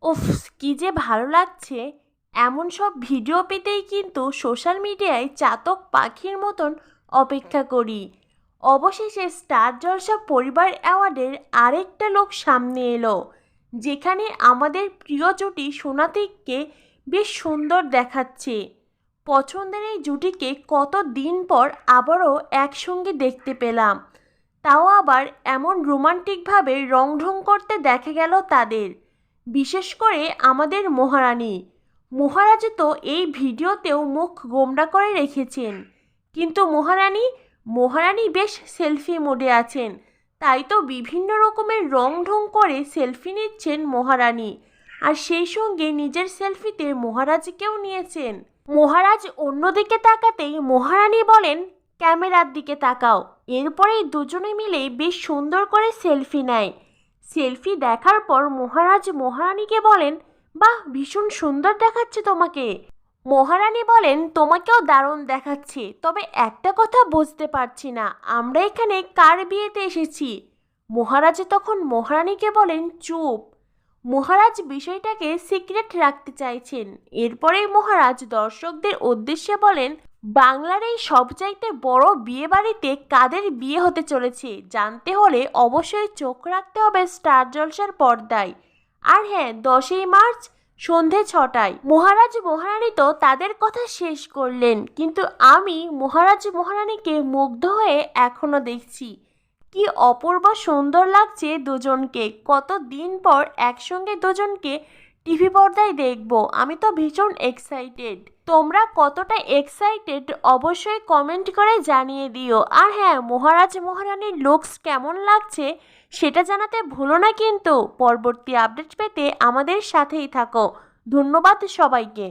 উফ, কি যে ভালো লাগছে! এমন সব ভিডিও পেতেই কিন্তু সোশ্যাল মিডিয়ায় চাতক পাখির মতন অপেক্ষা করি। অবশেষে স্টার জলসা পরিবার অ্যাওয়ার্ডের আরেকটা লোক সামনে এলো, যেখানে আমাদের প্রিয় জুটি সোনাতিককে বেশ সুন্দর দেখাচ্ছে। পছন্দের এই জুটিকে কত দিন পর আবারও একসঙ্গে দেখতে পেলাম, তাও আবার এমন রোমান্টিকভাবে রংঢং করতে দেখা গেল তাদের। বিশেষ করে আমাদের মহারানী। মহারাজ তো এই ভিডিওতেও মুখ গোমড়া করে রেখেছেন, কিন্তু মহারানী বেশ সেলফি মোডে আছেন। তাই তো বিভিন্ন রকমের রং ঢং করে সেলফি নিচ্ছেন মহারানী, আর সেই সঙ্গে নিজের সেলফিতে মহারাজকেও নিয়েছেন। মহারাজ অন্যদিকে তাকাতেই মহারানী বলেন, ক্যামেরার দিকে তাকাও। এরপরেই দুজনে মিলে বেশ সুন্দর করে সেলফি নেয়। সেলফি দেখার পর মহারাজ মহারানীকে বলেন, বাহ, ভীষণ সুন্দর দেখাচ্ছে তোমাকে। মহারানী বলেন, তোমাকেও দারুণ দেখাচ্ছে, তবে একটা কথা বুঝতে পারছি না, আমরা এখানে কার বিয়েতে এসেছি। মহারাজ তখন মহারানীকে বলেন, চুপ। মহারাজ বিষয়টাকে সিক্রেট রাখতে চাইছেন। এরপরেই মহারাজ দর্শকদের উদ্দেশ্যে বলেন, বাংলার এই সবচাইতে বড় বিয়ে বাড়িতে কাদের বিয়ে হতে চলেছে জানতে হলে অবশ্যই চোখ রাখতে হবে স্টার জলসার পর্দায়। আর হ্যাঁ, 10ই মার্চ সন্ধে 6টায়। মহারাজ মহারানী তো তাদের কথা শেষ করলেন, কিন্তু আমি মহারাজ মহারানীকে মুগ্ধ হয়ে এখনো দেখছি। কি অপূর্ব সুন্দর লাগছে দুজনকে। কত দিন পর একসঙ্গে দুজনকে টিভি পর্দায় দেখব। আমি তো ভীষণ এক্সাইটেড। তোমরা কতটা এক্সাইটেড অবশ্যই কমেন্ট করে জানিয়ে দিও। আর হ্যাঁ, মহারাজ মহারানীর লুকস কেমন লাগছে সেটা জানাতে ভুলো না কিন্তু। পরবর্তী আপডেট পেতে আমাদের সাথেই থাকো। ধন্যবাদ সবাইকে।